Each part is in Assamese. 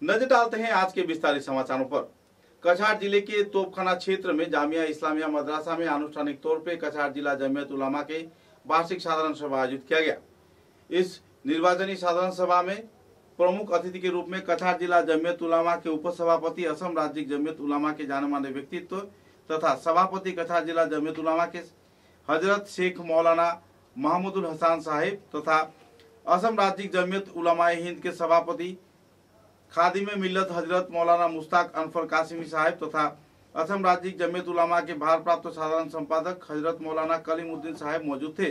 नजर डालते हैं आज के विस्तारित समाचारों पर। कछार जिले के तोपखाना क्षेत्र में जामिया इस्लामिया मदरसा में आनुष्ठानिक तौर पर कछार जिला जमीयत उलमा के वार्षिक साधारण सभा आयोजित किया गया। इस निर्वाचनी साधारण सभा में प्रमुख अतिथि के रूप में कछार जिला जमीयत उलमा के उपसभापति, असम राज्य जमीयत उलमा के जाने माने व्यक्तित्व तथा सभापति कछार जिला जमीयत उलमा के हजरत शेख मौलाना महमूदुल हसन साहिब तथा असम राज्य जमीयत उलमा हिंद के सभापति खादिम मिल्लत हजरत मौलाना मुश्ताक अनफर कासिमी साहिब तथा असम राज्य जमीयत उलमा के भारप्राप्त साधारण संपादक हजरत मौलाना कलीमुद्दीन साहिब मौजूद थे।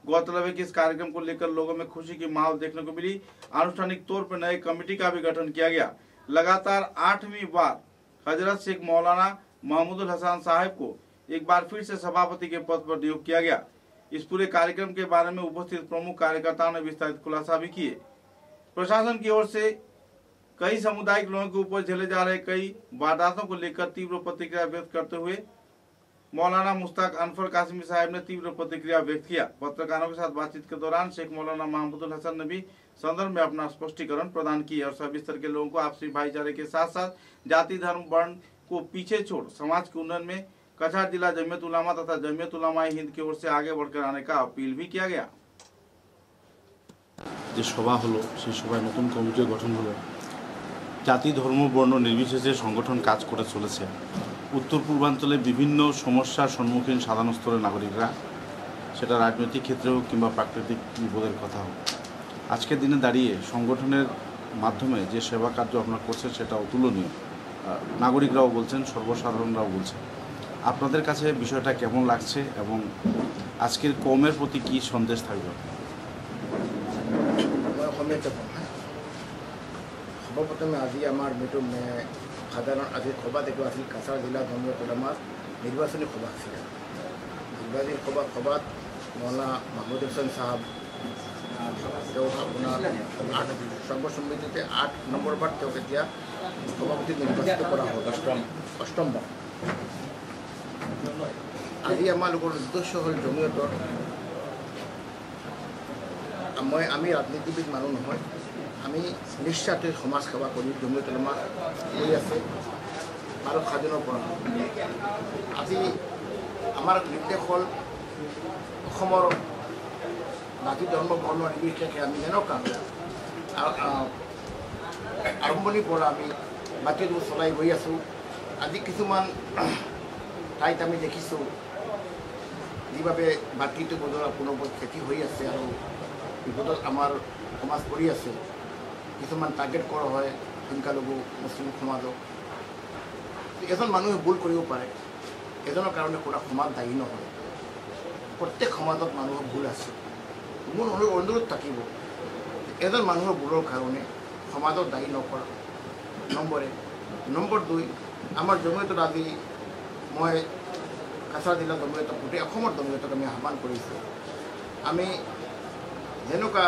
गौरतलब है कि इस कार्यक्रम को लेकर लोगों में खुशी की माहौल देखने को मिली। आनुष्ठानिक तौर पर नए कमेटी का भी गठन किया गया। लगातार 8वीं बार हजरत शेख मौलाना महमूदुल हसन साहिब को एक बार फिर से सभापति के पद पर नियुक्त किया गया। इस पूरे कार्यक्रम के बारे में उपस्थित प्रमुख कार्यकर्ताओं ने विस्तारित खुलासा भी किए। प्रशासन की ओर से कई सामुदायिक लोगों के ऊपर झेले जा रहे कई वारदातों को लेकर तीव्र प्रतिक्रिया व्यक्त करते हुए मौलाना मुश्ताक अनफर कासिमी साहब ने तीव्र प्रतिक्रिया व्यक्त किया। पत्रकारों के साथ बातचीत के दौरान शेख मौलाना महमूदुल हसन ने भी संदर्भ में अपना स्पष्टीकरण प्रदान किया और सभी स्तर के लोगों को आपसी भाईचारे के साथ साथ जाति धर्म वर्ण को पीछे छोड़ समाज के उन्नयन में कछार जिला जमीयत उलमा तथा जमीयत उलमा हिंद की ओर से आगे बढ़कर आने का अपील भी किया गया। सभा हलो সেই সভায় নতুন কমিটি গঠন হলো। জাতি ধর্ম বর্ণ নির্বিশেষে সংগঠন কাজ করে চলেছে। উত্তর পূর্বাঞ্চলে বিভিন্ন সমস্যার সম্মুখীন সাধারণ স্তরের নাগরিকরা, সেটা রাজনৈতিক ক্ষেত্রে হোক কিংবা প্রাকৃতিক বিপদের কথা হোক, আজকের দিনে দাঁড়িয়ে সংগঠনের মাধ্যমে যে সেবা কার্য আপনারা করছেন সেটা অতুলনীয়। নাগরিকরাও বলছেন, সর্বসাধারণরাও বলছেন। আপনাদের কাছে বিষয়টা কেমন লাগছে এবং আজকের কমের প্রতি কি সন্দেশ থাকবে? সর্বপ্রথমে আজি আমার মিটু সাধারণ আজি সভা দেখো আছিল কাছাৰ জিলা জমিয়ত উলামাৰ নির্বাচনী সভা আছিল। নির্বাচনী সভাত মৌলানা মাহমুদ হোসেন সাহেব আপনার সর্বসম্মতিতে 8 নম্বর বার এতিয়া সভাপতি নির্বাচিত করা হল, অষ্টমবার। আজি আমার লোকের উদ্দেশ্য হল জমিয়তৰ, আমি ৰাজনীতিবিদ মানুষ নহয়, আমি নিঃস্বাৰ্থে সমাজ সেৱা কৰি জমিয়ত উলমা কৰি আছে ভাৰত স্বাধীনৰ পৰা। আজি আমাৰ নিৰ্দেশ হ'ল অসমৰ জাতি ধৰ্ম বৰ্ণ নিৰ্বিশেষে আমি যেনেকুৱা আৰম্ভণিৰ পৰা আমি বাকীটো চলাই গৈ আছোঁ। আজি কিছুমান ঠাইত আমি দেখিছোঁ যিভাবে বাকীটো বজৰা পুনৰ্বৰ খেতি হৈ আছে আৰু বিপদত আমাৰ সমাজ পৰি আছে। কিছুমান টাৰ্গেট কৰা হয় সংখ্যালঘু মুছলিম সমাজক। এজন মানুহে ভুল কৰিব পাৰে, এজনৰ কাৰণে পুৰা সমাজ দায়ী নহয়। প্ৰত্যেক সমাজত মানুহৰ ভুল আছে। মোৰ অনুৰোধ থাকিব এজন মানুহৰ ভুলৰ কাৰণে সমাজক দায়ী নকৰা। নম্বৰ 2, আমাৰ জমিয়তত আজি মই কাছাৰ জিলা জমিয়তক গোটেই অসমৰ জমিয়তক আমি আহ্বান কৰিছোঁ। আমি যেনেকুৱা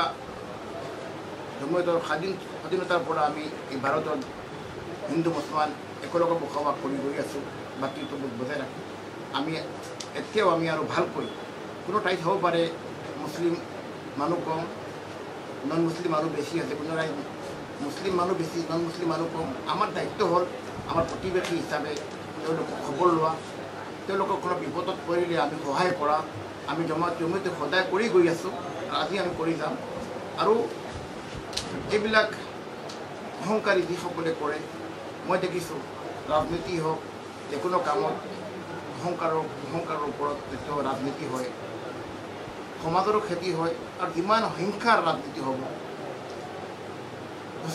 জমিয়তৰ স্বাধীনতাৰ পৰা আমি এই ভাৰতৰ হিন্দু মুছলমান একেলগে বসবাস কৰি গৈ আছোঁ, বাকীটো বজাই ৰাখি আমি এতিয়াও আমি আৰু ভালকৈ কোনো ঠাইত হ'ব পাৰে মুছলিম মানুহ কম, নন মুছলিম মানুহ বেছি আছে, কোনো ঠাইত মুছলিম মানুহ বেছি, নন মুছলিম মানুহ কম। আমাৰ দায়িত্ব হ'ল আমাৰ প্ৰতিবেশী হিচাপে তেওঁলোকক খবৰ লোৱা, তেওঁলোকক কোনো বিপদত পৰিলে আমি সহায় কৰা। আমি জমিয়তে সদায় কৰি গৈ আছোঁ, আজি আমি কৰি যাম। আৰু এইবিলাক অহংকাৰী যিসকলে কৰে, মই দেখিছোঁ ৰাজনীতি হওক যিকোনো কামত অহংকাৰৰ ওপৰত যেতিয়া ৰাজনীতি হয় সমাজৰো ক্ষতি হয়। আৰু যিমান হিংসাৰ ৰাজনীতি হ'ব,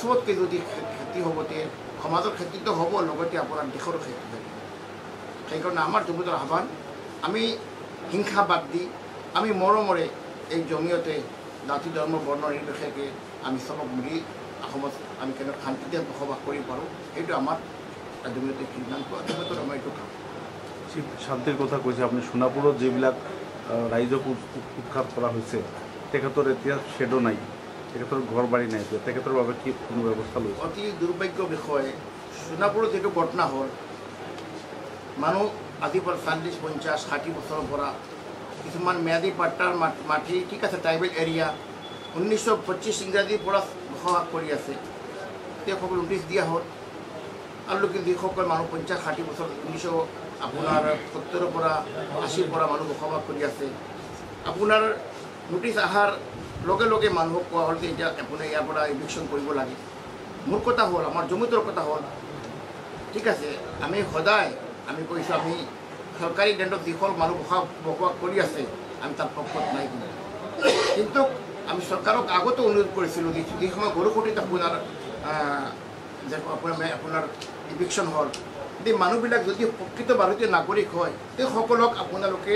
চবতকৈ যদি ক্ষতি হ'ব তে সমাজৰ ক্ষতিটো হ'ব, লগতে আপোনাৰ দেশৰো ক্ষতি হ'ব। সেইকাৰণে আমাৰ জমিয়তৰ আহ্বান, আমি হিংসা বাদ দি আমি মৰমৰে এই জমিয়তে জাতি ধৰ্ম বৰ্ণ নিৰ্বিশেষে আমি চবক মিলি অসমত আমি কেনেকৈ শান্তিতে বসবাস কৰিব পাৰোঁ, এইটো আমাৰ জমিয়তে সিদ্ধান্ত। জমিয়তৰ আমাৰ এইটো কাম। শান্তিৰ কথা কৈছে আপুনি। সোণাপুৰত যিবিলাক ৰাইজক উৎখাত কৰা হৈছে, তেখেতৰ এতিয়া শ্বেডো নাই, তেখেতৰ ঘৰ বাৰী নাই, তেখেতৰ বাবে কি কোনো ব্যৱস্থা লৈছে? অতি দুৰ্ভাগ্য বিষয়। সোণাপুৰত যিটো ঘটনা হ'ল, মানুহ আজিৰ পৰা 40, 50, 60 বছৰৰ পৰা কিছুমান ম্যাদী পাট্টাৰ মাটি, ঠিক আছে ট্ৰাইবেল এৰিয়া, 1925 ইংৰাজীৰ পৰা বসবাস কৰি আছে। তেওঁসকল নোটিছ দিয়া হ'ল আৰু যিসকল মানুহ 50-60 বছৰ 1970ৰ পৰা 80ৰ পৰা মানুহ বসবাস কৰি আছে আপোনাৰ নোটিছ অহাৰ লগে লগে মানুহক কোৱা হ'ল যে এতিয়া আপুনি ইয়াৰ পৰা ইভিকশ্যন কৰিব লাগে মোৰ কথা হ'ল আমাৰ জমিটোৰ কথা হ'ল ঠিক আছে আমি সদায় আমি কৈছোঁ আমি চৰকাৰী লেণ্ডত যিসকল মানুহ বসবাস কৰি আছে আমি তাৰ পক্ষত নাই কিন্তু আমি চৰকাৰক আগতে অনুৰোধ কৰিছিলোঁ যি সময় গৰুকুটিত আপোনাৰ ইভিকশ্যন হ'ল এই মানুহবিলাক যদি প্ৰকৃত ভাৰতীয় নাগৰিক হয় তেওঁসকলক আপোনালোকে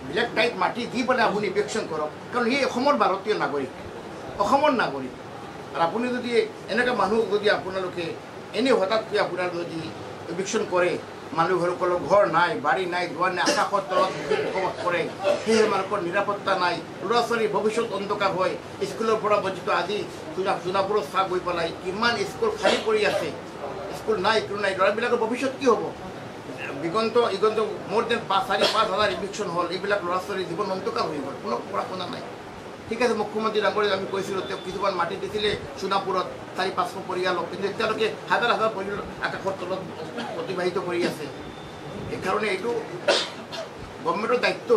ব্লেক টাইট মাটি দি পেলাই আপুনি ইভিকশ্যন কৰক কাৰণ এই অসমৰ ভাৰতীয় নাগৰিক অসমৰ নাগৰিক আৰু আপুনি যদি এনেকুৱা মানুহ যদি আপোনালোকে এনেই হঠাৎকৈ আপোনাৰ যদি ইভিকশ্যন কৰে মানুহসকলৰ ঘৰ নাই বাৰী নাই দুৱাৰ নাই আকাশৰ তলত বসবাস কৰে সেই মানুহৰ নিৰাপত্তা নাই ল'ৰা ছোৱালীৰ ভৱিষ্যত অন্ধকাৰ হয় স্কুলৰ পৰা বঞ্চিত আজি সোণাপুৰত চাহ গৈ পেলাই কিমান স্কুল খালী পৰি আছে স্কুল নাই একো নাই ল'ৰাবিলাকৰ ভৱিষ্যত কি হ'ব ইগন্ত মোৰ দেন 4-5 হাজাৰ ইভিকশ্যন হ'ল এইবিলাক ল'ৰা ছোৱালীৰ জীৱন অন্ধকাৰ হৈ গ'ল কোনো পঢ়া শুনা নাই ঠিক আছে মুখ্যমন্ত্ৰী ডাঙৰীয়াক আমি কৈছিলোঁ তেওঁ কিছুমান মাটি দিছিলে সোণাপুৰত 400-500 পৰিয়ালক কিন্তু এতিয়ালৈকে হাজাৰ পৰিয়াল আকাশৰ তলত অতিবাহিত কৰি আছে সেইকাৰণে এইটো গভৰ্ণমেণ্টৰ দায়িত্ব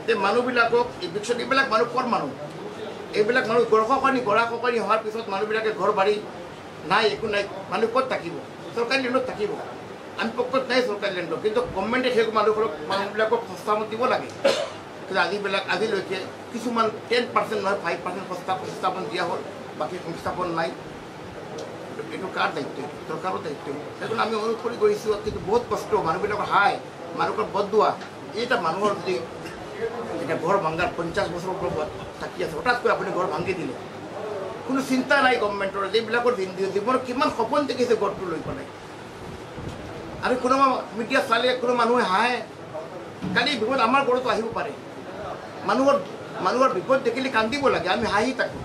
যে মানুহবিলাকক ইভিকশ্যন এইবিলাক মানুহ ক'ৰ মানুহ এইবিলাক মানুহ গৰাখহনি হোৱাৰ পিছত মানুহবিলাকে ঘৰ বাৰী নাই একো নাই মানুহ ক'ত থাকিব চৰকাৰী লেণ্ডত থাকিব আমি পক্ষত নাই চৰকাৰী লেণ্ডত কিন্তু গভৰ্ণমেণ্টে সেই মানুহবিলাকক সংস্থাপন দিব লাগে কিন্তু আজিলৈকে কিছুমান 10% নহয় 5% সংস্থাপন দিয়া হ'ল বাকী সংস্থাপন নাই এইটো কাৰ দায়িত্ব চৰকাৰৰ দায়িত্ব সেইকাৰণে আমি অনুৰোধ কৰি গৈছোঁ কিন্তু বহুত কষ্ট মানুহবিলাকৰ হাই মানুহৰ বদোৱা এইটা মানুহৰ যদি এতিয়া ঘৰ ভাঙাৰ 50 বছৰৰ পৰা থাকি আছে হঠাৎকৈ আপুনি ঘৰ ভাঙি দিলে কোনো চিন্তা নাই গভৰ্ণমেণ্টৰ এইবিলাকৰ জীৱনত কিমান সপোন দেখিছে ঘৰটো লৈ পেলাই আৰু কোনোবা মিডিয়া চালে কোনো মানুহে হাঁহে কালি বিপদ আমাৰ ঘৰতো আহিব পাৰে মানুহৰ বিপদ দেখিলে কান্দিব লাগে আমি হাঁহি থাকোঁ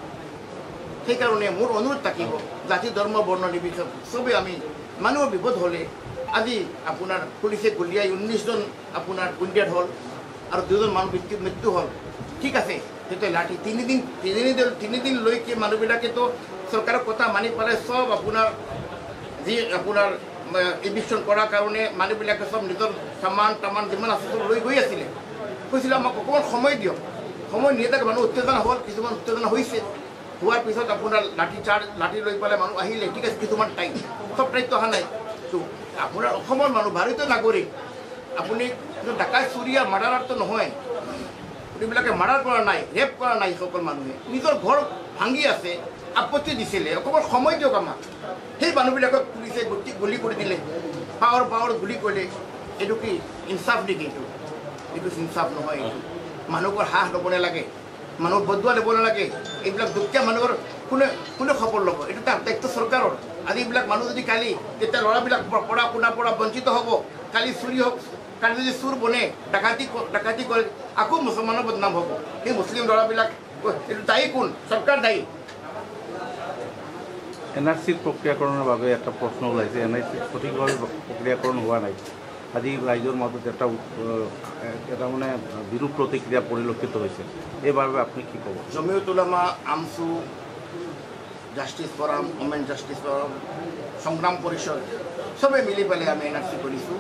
সেইকাৰণে মোৰ অনুৰোধ থাকিব জাতি ধৰ্ম বৰ্ণ নিৰ্বিশেষে চবেই আমি মানুহৰ বিপদ হ'লে আজি আপোনাৰ পুলিচে গুলিয়াই 19জন আপোনাৰ উইণ্ডেড হ'ল আৰু 2জন মানুহ মৃত্যু হ'ল ঠিক আছে সেইটো লাঠি 3 দিনলৈকে মানুহবিলাকেতো চৰকাৰৰ কথা মানি পেলাই চব আপোনাৰ যি আপোনাৰ ইভিকশ্যন কৰাৰ কাৰণে মানুহবিলাকে চব নিজৰ সামান যিমান আছে চব লৈ গৈ আছিলে কৈছিলে আমাক অকণমান সময় দিয়ক সময় নিদিয়াকৈ মানুহ উত্তেজনা হ'ল কিছুমান উত্তেজনা হৈছে হোৱাৰ পিছত আপোনাৰ লাঠি লৈ পেলাই মানুহ আহিলে ঠিক আছে কিছুমান টাইম চব টাইমটো অহা নাই তো আপোনাৰ অসমৰ মানুহ ভাৰতীয় নাগৰিক আপুনি ডাকাই চুৰিয়া মাৰ্ডাৰটো নহয় এইবিলাকে মাৰ্ডাৰ কৰা নাই ৰেপ কৰা নাই সকলো মানুহে নিজৰ ঘৰ ভাঙি আছে আপত্তি দিছিলে অকণমান সময় দিয়ক আমাক সেই মানুহবিলাকক পুলিচে গুলি কৰি দিলে পাৱাৰ গুলি কৰিলে এইটো কি ইনচাফ নেকি এইটো ইনচাফ নহয় এইটো মানুহৰ হাঁহ ল'ব নালাগে মানুহক বদুৱা ল'ব নালাগে এইবিলাক দুখীয়া মানুহৰ কোনে খবৰ ল'ব এইটো তাৰ দায়িত্ব চৰকাৰৰ আজি এইবিলাক মানুহ যদি কালি তেতিয়া ল'ৰাবিলাক পঢ়া শুনাৰ পৰা বঞ্চিত হ'ব কালি চুৰি হওক কালি যদি চুৰ বনে ডাকাতি কৰে আকৌ মুছলমানৰ বদনাম হ'ব সেই মুছলিম ল'ৰাবিলাক এইটো দায়ী কোন চৰকাৰ দায়ী NRCৰ প্ৰক্ৰিয়াকৰণৰ বাবে এটা প্ৰশ্ন ওলাইছে NRCৰ সঠিকভাৱে প্ৰক্ৰিয়াকৰণ হোৱা নাই আজি ৰাইজৰ মাজত এটা মানে বিৰূপ প্ৰতিক্ৰিয়া পৰিলক্ষিত হৈছে এইবাবে আপুনি কি ক'ব Jamiat Ulama AAMSU justice forum women justice forum সংগ্ৰাম পৰিষদ চবেই মিলি পেলাই আমি NRC কৰিছোঁ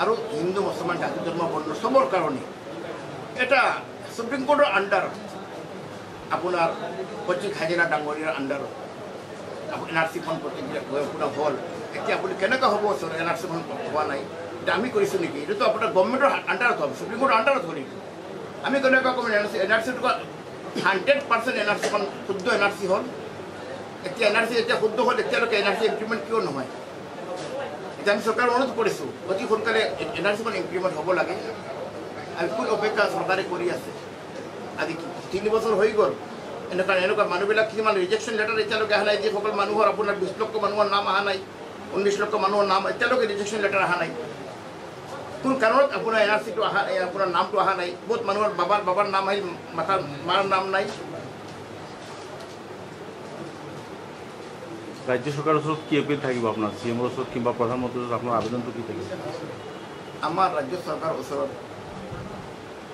আৰু হিন্দু মুছলমান জাতি ধৰ্ম বৰ্ণ চবৰ কাৰণে এটা সুপ্ৰিম কোৰ্টৰ আণ্ডাৰত আপোনাৰ পচিক হাজিৰা ডাঙৰীয়াৰ আণ্ডাৰত NRCখন প্ৰতিক্ৰিয়া হ'ল এতিয়া আপুনি কেনেকৈ হ'ব NRCখন হোৱা নাই এতিয়া আমি কৰিছোঁ নেকি এইটোতো আপোনাৰ গভৰ্ণমেণ্টৰ আণ্ডাৰত হ'ব সুপ্ৰিম কোৰ্টৰ আণ্ডাৰত হ'ল আমি কেনেকুৱা ক'ম NRCটো 100% NRCখন শুদ্ধ NRC হ'ল এতিয়া NRC এতিয়া শুদ্ধ হ'ল এতিয়ালৈকে NRC ইমপ্লিমেণ্ট কিয় নহয় এতিয়া আমি চৰকাৰক অনুৰোধ কৰিছোঁ অতি সোনকালে NRCখন ইমপ্লিমেণ্ট হ'ব লাগে আৰু কোন অপেক্ষা চৰকাৰে কৰি আছে আজি 3 বছৰ হৈ গ'ল এনেকুৱা মানুহবিলাক কিছুমান ৰিজেকশ্যন লেটাৰ এতিয়ালৈকে অহা নাই যিসকল মানুহৰ আপোনাৰ 20 লক্ষ মানুহৰ নাম অহা নাই 19 লক্ষ মানুহৰ নাম এতিয়ালৈকে ৰিজেকশ্যন লেটাৰ অহা নাই কোন কাৰণত আপোনাৰ NRCটো অহা আপোনাৰ নামটো অহা নাই বহুত মানুহৰ বাবাৰ নাম আহিল মাৰ নাম নাই ৰাজ্য চৰকাৰৰ ওচৰত কি এপিল থাকিব আপোনাৰ CMৰ ওচৰত কিংবা প্ৰধানমন্ত্ৰীৰ ওচৰত আপোনাৰ আবেদনটো কি থাকিব আমাৰ ৰাজ্য চৰকাৰৰ ওচৰত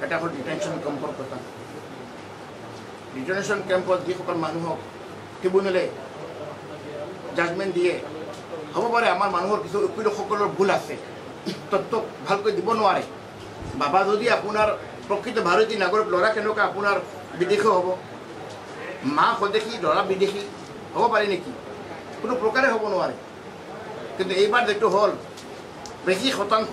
এটা হ'ল ডিটেনশ্যন কেম্পৰ কথা ডিটেনশ্যন কেম্পত যিসকল মানুহক ট্ৰিবিউনেলে জাজমেণ্ট দিয়ে হ'ব পাৰে আমাৰ মানুহৰ কিছু উকিলসকলৰ ভুল আছে, তথ্য ভালকৈ দিব নোৱাৰে। বাবা যদি আপোনাৰ প্ৰকৃত ভাৰতীয় নাগৰিক, ল'ৰা কেনেকুৱা আপোনাৰ বিদেশী হ'ব, মা স্বদেশী ল'ৰা বিদেশী হ'ব পাৰে নেকি? কোনো প্ৰকাৰে হ'ব নোৱাৰে। কিন্তু এইবাৰ যিটো হ'ল বেছি শতাংশ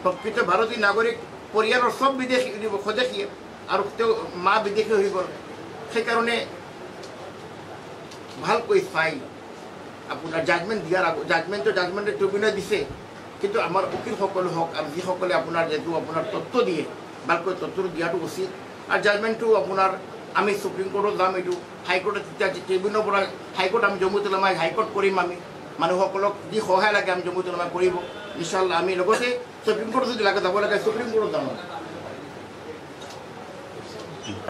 প্ৰকৃত ভাৰতীয় নাগৰিক, পৰিয়ালৰ চব বিদেশী স্বদেশী আৰু তেওঁ মা বিদেশী হৈ গ'ল। সেইকাৰণে ভালকৈ চাই আপোনাৰ জাজমেণ্ট দিয়াৰ জাজমেণ্টে ট্ৰিবিউনেল দিছে, কিন্তু আমাৰ উকিলসকল হওক আৰু যিসকলে আপোনাৰ যিটো আপোনাৰ তথ্য দিয়ে ভালকৈ তথ্যটো দিয়াটো উচিত। আৰু জাজমেণ্টটো আপোনাৰ আমি সুপ্ৰিম কোৰ্টত যাম, এইটো হাইকোৰ্টত তেতিয়া ট্ৰিবিউনেলৰ পৰা হাইকোৰ্ট আমি জম্মু তুলামাই হাইকোৰ্ট কৰিম। আমি মানুহসকলক যি সহায় লাগে আমি জম্মু তুলামাই কৰিব ইনশাল্লাহ। আমি লগতে সুপ্ৰিম কোৰ্টত যদি লাগে যাব লাগে সুপ্ৰিম কোৰ্টত যাম।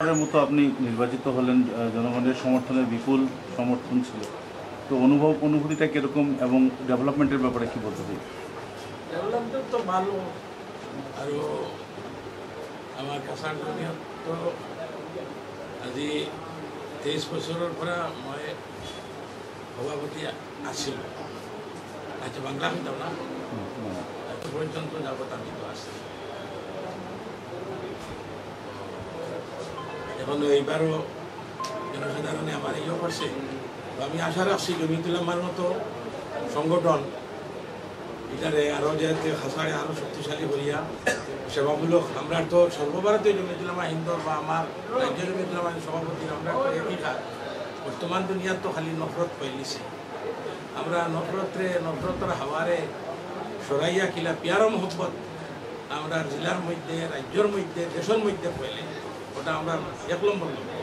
এর মতো আপনি নির্বাচিত হলেন, জনগণের সমর্থনের বিপুল সমর্থন ছিল, তো অনুভূতিটা কিরকম এবং ডেভেলপমেন্টের ব্যাপারে কি বলতে চাই? ডেভেলপমেন্ট তো ভালো, আর আমার কাছাৰ জমিয়ত তো আজি 23 বছৰৰ পৰা মই সভাপতি আছিলোঁ। আচ্ছা বাংলা হইতাম না, এত পর্যন্ত যাবত আমি তো আছি। এখন এইবারও জনসাধারণে আমার ইয়ে করছে, তো আমি আশা রাখছি জমিয়ত উলামার মতো সংগঠন এটারে আরও যাতে খাসাড়ে আরও শক্তিশালী করিয়া সেবামূলক। আমরা তো সর্বভারতীয় জমিয়ত উলামা হিন্দ বা আমার রাজ্য জমিয়ত উলামা সভাপতি আমরা তো একই খাত। বর্তমান দুনিয়ার তো খালি নফরত ফেলিছে, আমরা নফরতের হাওয়ারে সরাইয়া কিলা পিয়ার মহব্বত আমরা জেলার মধ্যে, রাজ্যের মধ্যে, দেশের মধ্যে ফেলে, ওটা আমরা 1 নম্বর লক্ষ্য।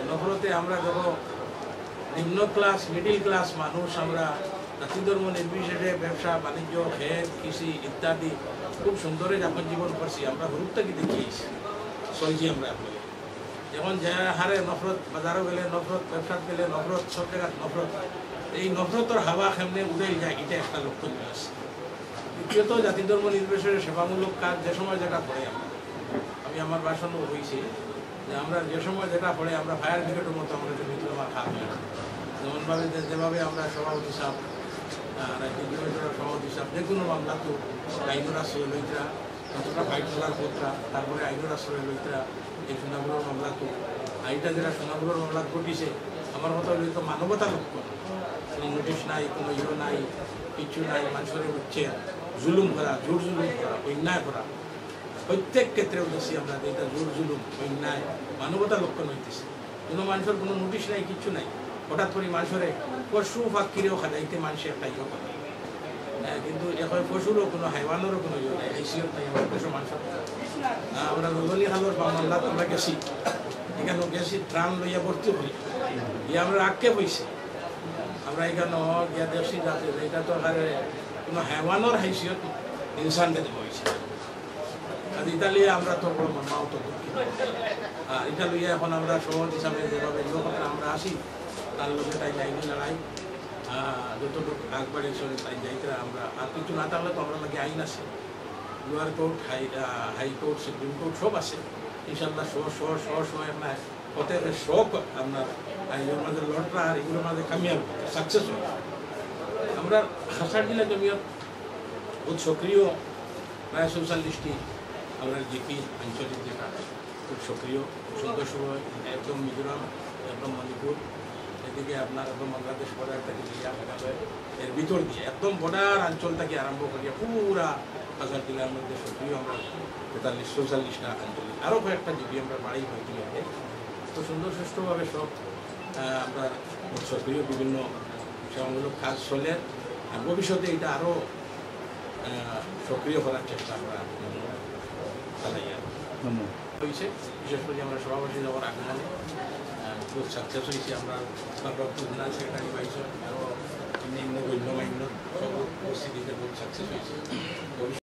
নফরতে আমরা যখন নিম্ন ক্লাস, মিডিল ক্লাস মানুষ, আমরা জাতি ধর্ম নির্বিশেষে ব্যবসা বাণিজ্য, খেত, কৃষি ইত্যাদি খুব সুন্দরে যখন জীবন করছি, আমরা হুরুপটাকে দেখিয়েছি চলছি। আমরা যেমন যে হারে নফরত, বাজারও গেলে নফরত, ব্যবসাত গেলে নফরত, সব জায়গায় নফরত, এই নফরতর হাওয়া কেমনে উড়ে যায়, এটা একটা লক্ষ্য নিয়ে আসছে। দ্বিতীয়ত জাতি ধর্ম নির্বিশেষে সেবামূলক কাজ যে সময় যেটা পড়ে, আমি আমার ভাষণও হয়েছি যে আমরা যে সময় যেটা পড়ে আমরা ফায়ার ব্রিগেডের মতো আমরা জমিয়ত উলামার কাজ হয়। যেমনভাবে যেভাবে আমরা সভাপতি সাহেব, রাজ্য জমিয়তের সভাপতি সাহেব যে কোনো মামলা তো আইনুর আশ্রয় লইতরা, কতটা ফাইট করার পত্রা, তারপরে আইনুর আশ্রয় লইতরা, এই সোনাগুলোর মামলা তো আইটা যেটা সোনাগুলোর মামলা ঘটিছে, আমার মতো হইতো মানবতা লক্ষ্য। কোনো নোটিশ নাই, কোনো ইয়ে নাই, কিছু নাই, মানুষের হচ্ছে জুলুম করা, জোর জুলুম করা, অন্যায় করা, প্রত্যেক ক্ষেত্রে উঠেছি আমরা এটা জোর জুলুম, অন্যায়, মানবতা লক্ষ্য হইতেছে। কোনো মানুষের কোনো নোটিশ নাই, কিচ্ছু নাই, হঠাৎ করে মানুষের পশু ফাঁকিরেও খাদাইতে মানুষের একটা ইয়ে করে। কিন্তু এখন পশুরও কোনো হাইওয়ানেরও কোনো ইয়ে নাই, হাইসিয়ত নাই আমার পশু মানুষের। আমরা রজনী হালোর বা মামলাত আমরা গেছি, এখানে গেছি ত্রাণ লইয়া ভর্তি হই, ইয়ে আমরা আক্ষেপ হয়েছে। আমরা এখানে গিয়া দেখছি যাতে এটা তো কোনো হাইওয়ানের হাইসিয়ত ইনসানকে দেওয়া হয়েছে। আর এটা লিয়ে আমরা তো বড় মাও তো দুঃখিত। এটা লইয়া এখন আমরা সভাপতি হিসাবে যেভাবে লোকরা আমরা আসি, তার লোকের তাই যাইনি লড়াই, যতটুকু আগবাড়ি চলে তাই যাইতে আমরা। আর কিছু না থাকলে তো আমরা লাগে আইন আছে, lower court, high court, supreme court সব আছে। ইনশাল্লাহ আপনার প্রত্যেক শখ আপনার এর মাঝে লড়টা আর এগুলোর মাঝে কামিয়াব সাকসেস হয়। আমরা কাছাড় জেলা জমিয়ত বহুত সক্রিয়, প্রায় 47টি আমরা জিপি আঞ্চলিক যেটা খুব সক্রিয়, সুন্দর সময়, একদম মিজোরাম, একদম মণিপুর, এদিকে আপনার একদম বাংলাদেশ বর্ডার থেকে মেঘালয়, এর ভিতর দিয়ে একদম বর্ডার অঞ্চল থেকে আরম্ভ করিয়া পুরা কাছাড় জেলার মধ্যে সক্রিয় আমরা 43-44টা আঞ্চলিক, আরও কয়েকটা জিপি আমরা বাড়ি হয়েছিল। তো সুন্দর সুষ্ঠুভাবে সব আমরা সক্রিয় বিভিন্ন সেবামূলক কাজ চলে, আর ভবিষ্যতে এটা আরও সক্রিয় করার চেষ্টা আমরা চালাই হয়েছে। বিশেষ করে আমরা সভাপতি যাওয়ার আগমনে খুব সাকসেস হয়েছি। আমরা জেনারেল সেক্রেটারি পাইছি, আরও অন্যান্য গণ্যমান্য সব পরিস্থিতিতে খুব সাকসেস হয়েছে।